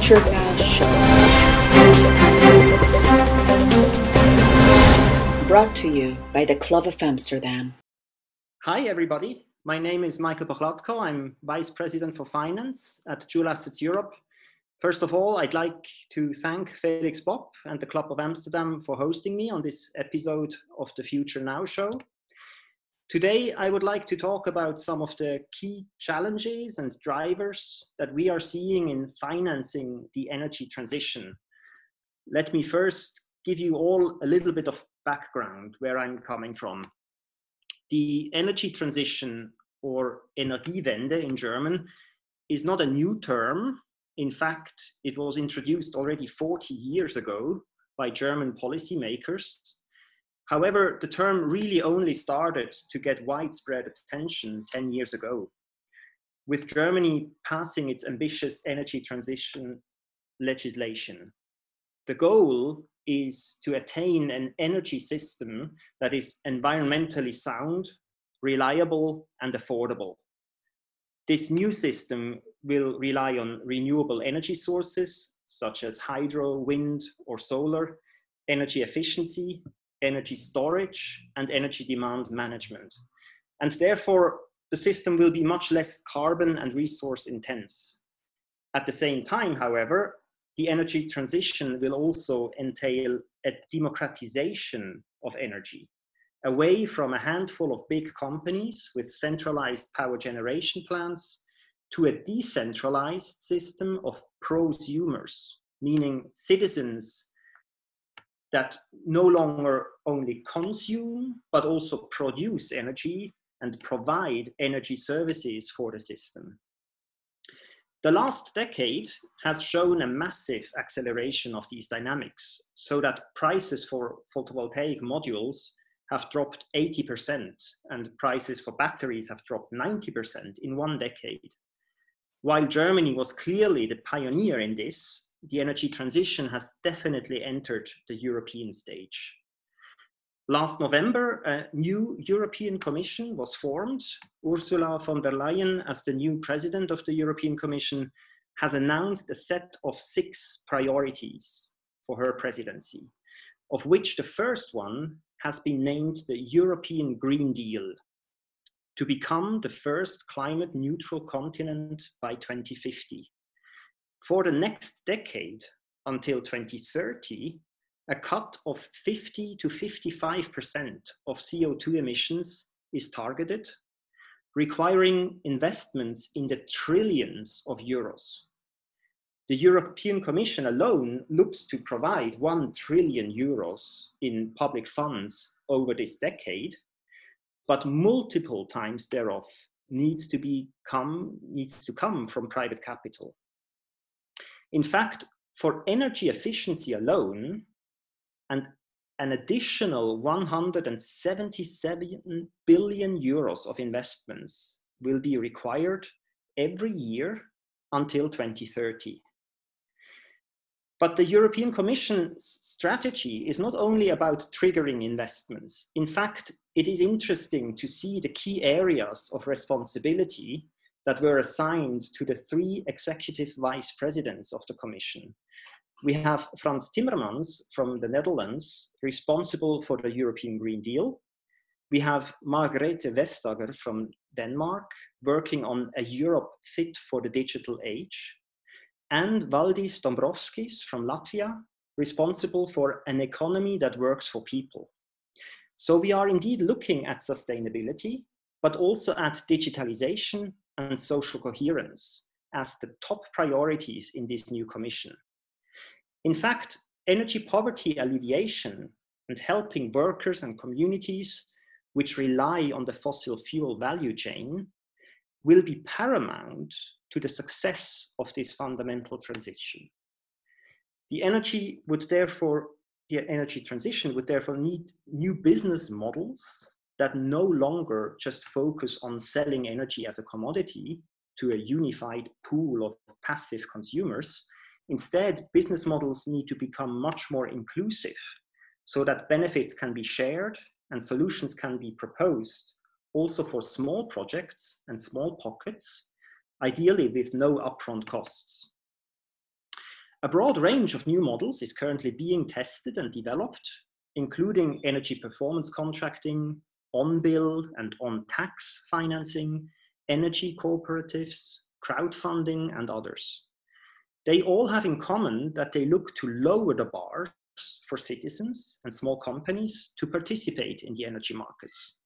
Future Now Show. Brought to you by the Club of Amsterdam. Hi, everybody. My name is Michael Pachlatko. I'm Vice President for Finance at Joule Assets Europe. First of all, I'd like to thank Felix Bopp and the Club of Amsterdam for hosting me on this episode of the Future Now Show. Today, I would like to talk about some of the key challenges and drivers that we are seeing in financing the energy transition. Let me first give you all a little bit of background where I'm coming from. The energy transition, or Energiewende in German, is not a new term. In fact, it was introduced already 40 years ago by German policymakers. However, the term really only started to get widespread attention 10 years ago, with Germany passing its ambitious energy transition legislation. The goal is to attain an energy system that is environmentally sound, reliable, and affordable. This new system will rely on renewable energy sources, such as hydro, wind, or solar, energy efficiency, energy storage, and energy demand management. And therefore, the system will be much less carbon and resource intense. At the same time, however, the energy transition will also entail a democratization of energy, away from a handful of big companies with centralized power generation plants to a decentralized system of prosumers, meaning citizens that no longer only consume, but also produce energy and provide energy services for the system. The last decade has shown a massive acceleration of these dynamics, so that prices for photovoltaic modules have dropped 80% and prices for batteries have dropped 90% in one decade. While Germany was clearly the pioneer in this, the energy transition has definitely entered the European stage. Last November, a new European Commission was formed. Ursula von der Leyen, as the new president of the European Commission, has announced a set of 6 priorities for her presidency, of which the first one has been named the European Green Deal, to become the first climate neutral continent by 2050. For the next decade, until 2030, a cut of 50 to 55% of CO2 emissions is targeted, requiring investments in the trillions of euros. The European Commission alone looks to provide 1 trillion euros in public funds over this decade, but multiple times thereof needs to come from private capital. In fact, for energy efficiency alone, and an additional 177 billion euros of investments will be required every year until 2030. But the European Commission's strategy is not only about triggering investments. In fact, it is interesting to see the key areas of responsibility that were assigned to the 3 executive vice presidents of the Commission. We have Frans Timmermans from the Netherlands, responsible for the European Green Deal. We have Margrethe Vestager from Denmark, working on a Europe fit for the digital age. And Valdis Dombrovskis from Latvia, responsible for an economy that works for people. So we are indeed looking at sustainability, but also at digitalization and social coherence as the top priorities in this new commission. In fact, energy poverty alleviation and helping workers and communities which rely on the fossil fuel value chain will be paramount to the success of this fundamental transition. The energy transition would therefore need new business models that no longer just focus on selling energy as a commodity to a unified pool of passive consumers. Instead, business models need to become much more inclusive so that benefits can be shared and solutions can be proposed also for small projects and small pockets, ideally with no upfront costs. A broad range of new models is currently being tested and developed, including energy performance contracting, on-bill and on-tax financing, energy cooperatives, crowdfunding, and others. They all have in common that they look to lower the bars for citizens and small companies to participate in the energy markets.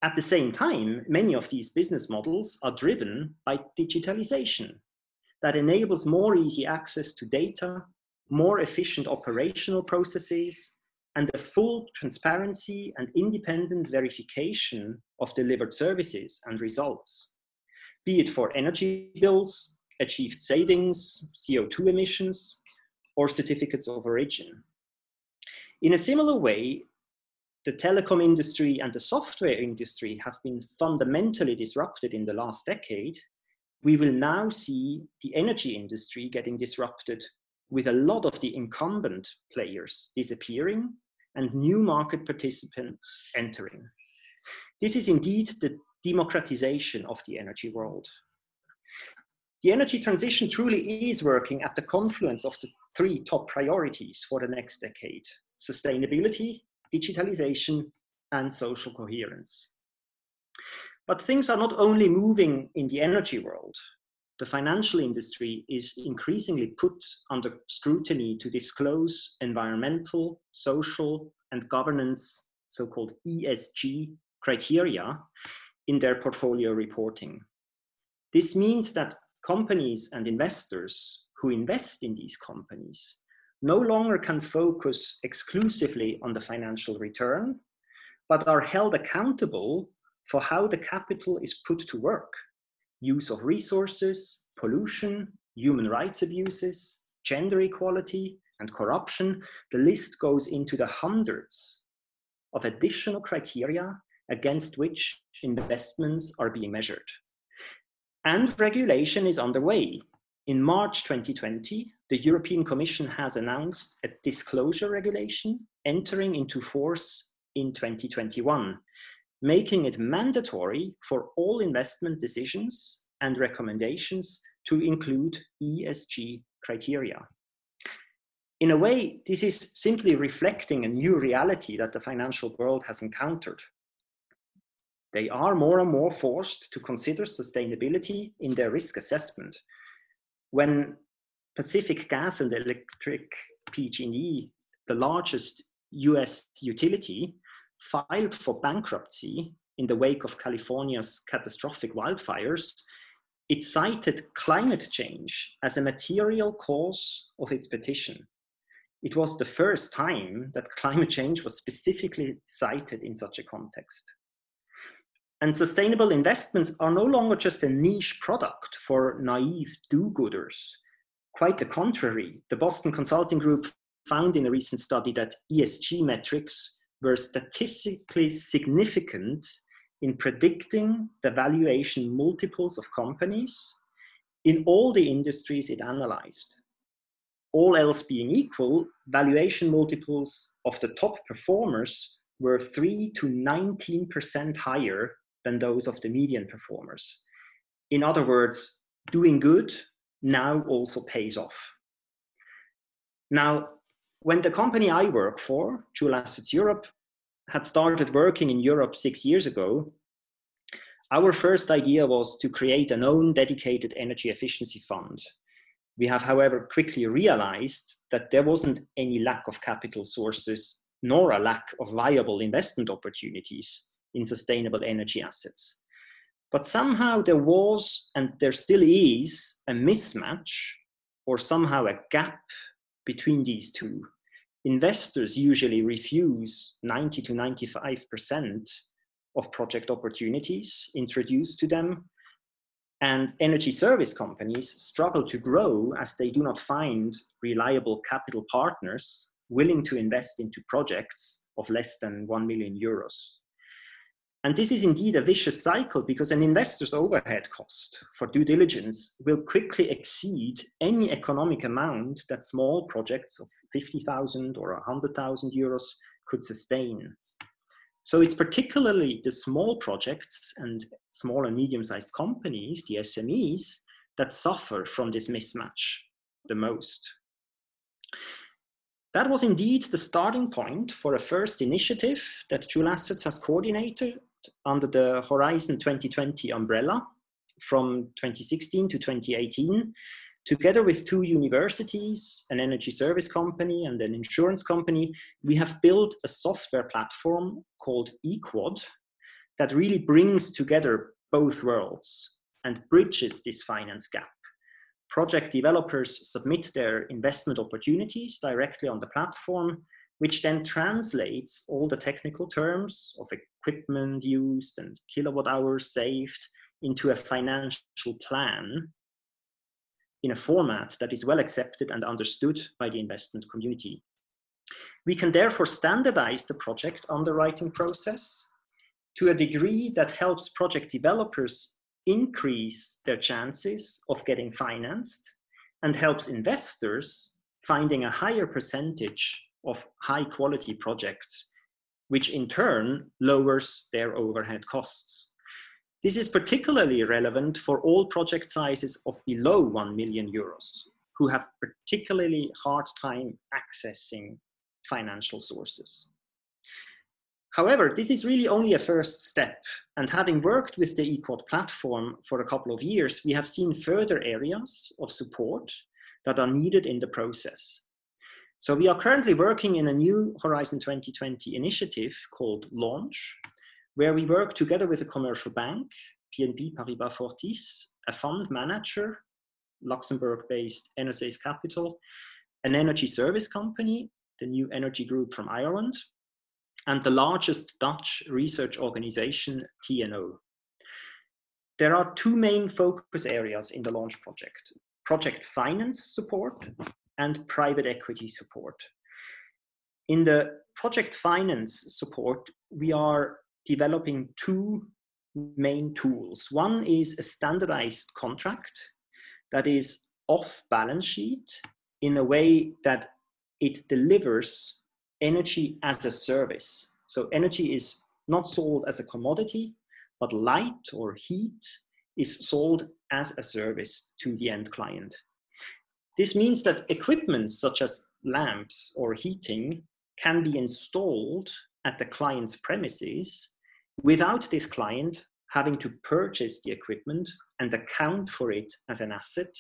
At the same time, many of these business models are driven by digitalization that enables more easy access to data, more efficient operational processes, and a full transparency and independent verification of delivered services and results, be it for energy bills, achieved savings, CO2 emissions, or certificates of origin. In a similar way, the telecom industry and the software industry have been fundamentally disrupted in the last decade. We will now see the energy industry getting disrupted with a lot of the incumbent players disappearing and new market participants entering. This is indeed the democratization of the energy world. The energy transition truly is working at the confluence of the three top priorities for the next decade: sustainability, digitalization, and social coherence. But things are not only moving in the energy world. The financial industry is increasingly put under scrutiny to disclose environmental, social, and governance, so-called ESG criteria in their portfolio reporting. This means that companies and investors who invest in these companies no longer can focus exclusively on the financial return, but are held accountable for how the capital is put to work: use of resources, pollution, human rights abuses, gender equality, and corruption. The list goes into the hundreds of additional criteria against which investments are being measured. And regulation is underway. In March 2020, the European Commission has announced a disclosure regulation entering into force in 2021, making it mandatory for all investment decisions and recommendations to include ESG criteria. In a way, this is simply reflecting a new reality that the financial world has encountered. They are more and more forced to consider sustainability in their risk assessment. When Pacific Gas and Electric, PG&E, the largest US utility, filed for bankruptcy in the wake of California's catastrophic wildfires, it cited climate change as a material cause of its petition. It was the first time that climate change was specifically cited in such a context. And sustainable investments are no longer just a niche product for naive do-gooders. Quite the contrary, the Boston Consulting Group found in a recent study that ESG metrics were statistically significant in predicting the valuation multiples of companies in all the industries it analyzed. All else being equal, valuation multiples of the top performers were 3 to 19% higher than those of the median performers. In other words, doing good now also pays off. Now, when the company I work for, Joule Assets Europe, had started working in Europe 6 years ago, our first idea was to create an own dedicated energy efficiency fund. We have, however, quickly realized that there wasn't any lack of capital sources, nor a lack of viable investment opportunities in sustainable energy assets. But somehow there was, and there still is, a mismatch or somehow a gap between these two. Investors usually refuse 90 to 95% of project opportunities introduced to them, and energy service companies struggle to grow as they do not find reliable capital partners willing to invest into projects of less than 1 million euros. And this is indeed a vicious cycle, because an investor's overhead cost for due diligence will quickly exceed any economic amount that small projects of 50,000 or 100,000 euros could sustain. So it's particularly the small projects and small and medium-sized companies, the SMEs, that suffer from this mismatch. the most. That was indeed the starting point for a first initiative that Joule Assets has coordinated under the Horizon 2020 umbrella from 2016 to 2018, together with 2 universities, an energy service company and an insurance company. We have built a software platform called eQuad that really brings together both worlds and bridges this finance gap. Project developers submit their investment opportunities directly on the platform, which then translates all the technical terms of equipment used and kilowatt hours saved into a financial plan in a format that is well accepted and understood by the investment community. We can therefore standardize the project underwriting process to a degree that helps project developers increase their chances of getting financed and helps investors finding a higher percentage of high quality projects, which in turn lowers their overhead costs. This is particularly relevant for all project sizes of below 1 million euros, who have particularly hard time accessing financial sources. However, this is really only a first step, and having worked with the eQuad platform for a couple of years, we have seen further areas of support that are needed in the process. So we are currently working in a new Horizon 2020 initiative called LAUNCH, where we work together with a commercial bank, BNP Paribas Fortis, a fund manager, Luxembourg-based Enersafe Capital, an energy service company, the New Energy Group from Ireland, and the largest Dutch research organization, TNO. There are 2 main focus areas in the LAUNCH project: project finance support and private equity support. In the project finance support, we are developing 2 main tools. One is a standardized contract that is off balance sheet in a way that it delivers energy as a service. So energy is not sold as a commodity, but light or heat is sold as a service to the end client. This means that equipment such as lamps or heating can be installed at the client's premises without this client having to purchase the equipment and account for it as an asset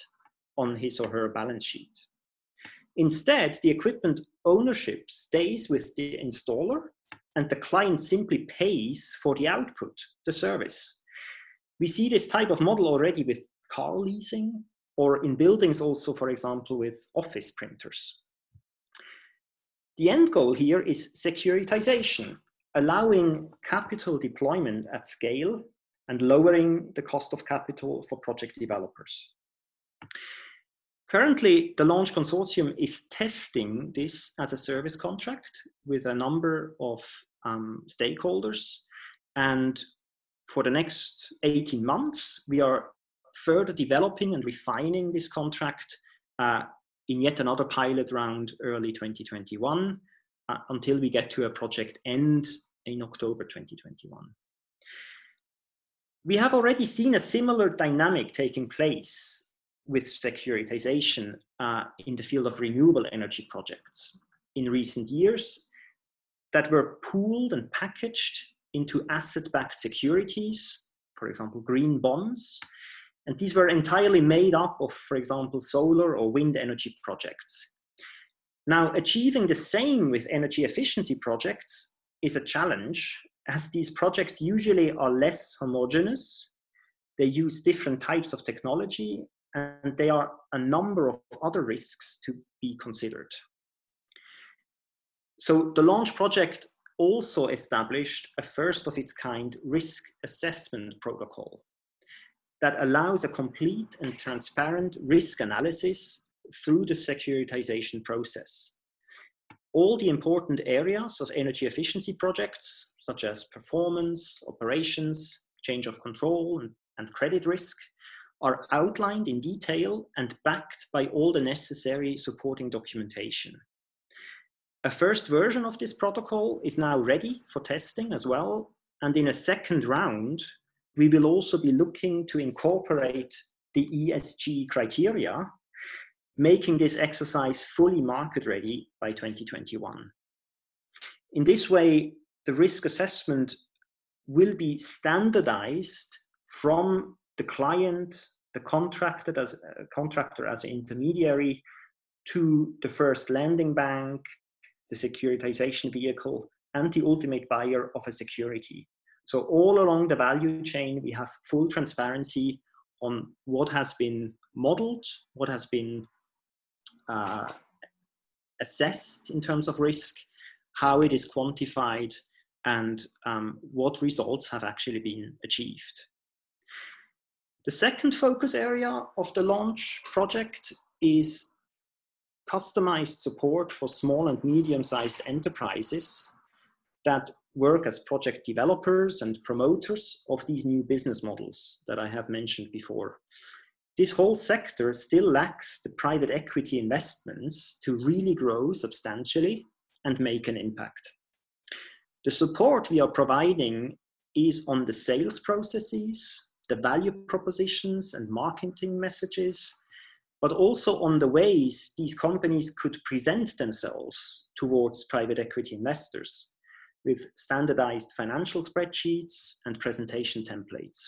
on his or her balance sheet. Instead, the equipment ownership stays with the installer and the client simply pays for the output, the service. We see this type of model already with car leasing or in buildings also, for example, with office printers. The end goal here is securitization, allowing capital deployment at scale and lowering the cost of capital for project developers. Currently, the LAUNCH Consortium is testing this as a service contract with a number of stakeholders. And for the next 18 months, we are further developing and refining this contract in yet another pilot round early 2021 until we get to a project end in October 2021. We have already seen a similar dynamic taking place with securitization in the field of renewable energy projects in recent years that were pooled and packaged into asset-backed securities, for example, green bonds. And these were entirely made up of, for example, solar or wind energy projects. Now, achieving the same with energy efficiency projects is a challenge, as these projects usually are less homogeneous. They use different types of technology, and there are a number of other risks to be considered. So the LAUNCH project also established a first of its kind risk assessment protocol that allows a complete and transparent risk analysis through the securitization process. All the important areas of energy efficiency projects, such as performance, operations, change of control, and credit risk, are outlined in detail and backed by all the necessary supporting documentation. A first version of this protocol is now ready for testing as well, and in a second round, we will also be looking to incorporate the ESG criteria making this exercise fully market ready by 2021. In this way, the risk assessment will be standardized from the client, the contractor as an intermediary, to the first lending bank, the securitization vehicle, and the ultimate buyer of a security. So all along the value chain, we have full transparency on what has been modeled, what has been assessed in terms of risk, how it is quantified, and what results have actually been achieved. The second focus area of the launch project is customized support for small and medium-sized enterprises that work as project developers and promoters of these new business models that I have mentioned before. This whole sector still lacks the private equity investments to really grow substantially and make an impact. The support we are providing is on the sales processes, the value propositions and marketing messages, but also on the ways these companies could present themselves towards private equity investors with standardized financial spreadsheets and presentation templates.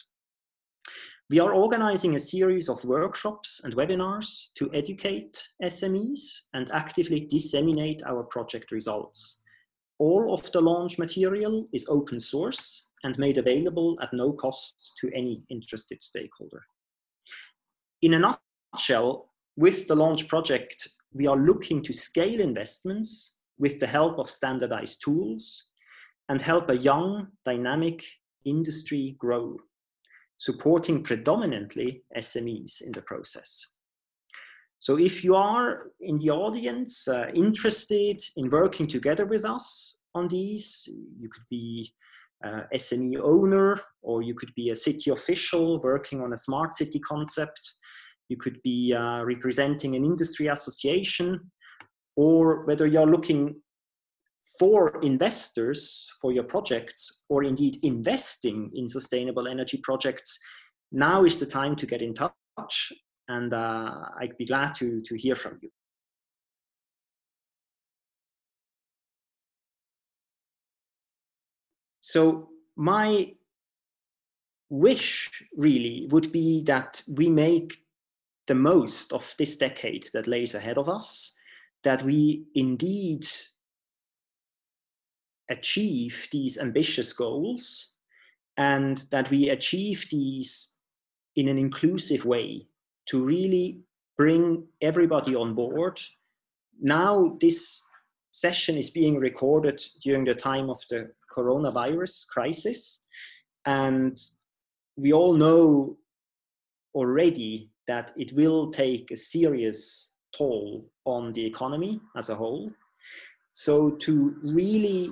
We are organizing a series of workshops and webinars to educate SMEs and actively disseminate our project results. All of the launch material is open source and made available at no cost to any interested stakeholder. In a nutshell, with the launch project, we are looking to scale investments with the help of standardized tools and help a young, dynamic industry grow, supporting predominantly SMEs in the process. So if you are in the audience interested in working together with us on these, you could be SME owner, or you could be a city official working on a smart city concept. You could be representing an industry association, or whether you're looking for investors for your projects, or indeed investing in sustainable energy projects, now is the time to get in touch, and I'd be glad to hear from you. So my wish really would be that we make the most of this decade that lays ahead of us, that we indeed achieve these ambitious goals, and that we achieve these in an inclusive way to really bring everybody on board. Now this session is being recorded during the time of the coronavirus crisis, and we all know already that it will take a serious toll on the economy as a whole. So to really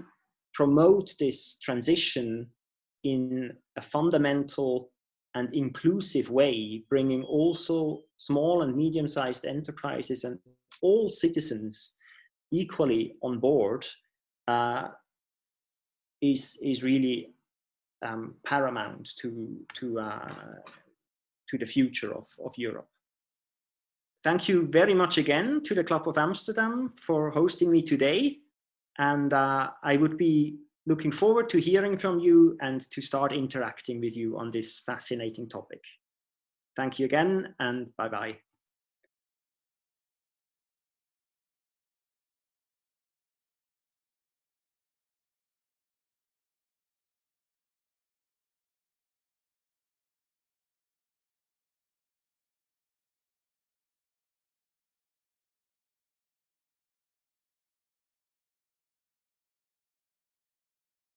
promote this transition in a fundamental and inclusive way, bringing also small and medium-sized enterprises and all citizens equally on board, is really paramount to the future of Europe. Thank you very much again to the Club of Amsterdam for hosting me today. And I would be looking forward to hearing from you and to start interacting with you on this fascinating topic. Thank you again, and bye-bye.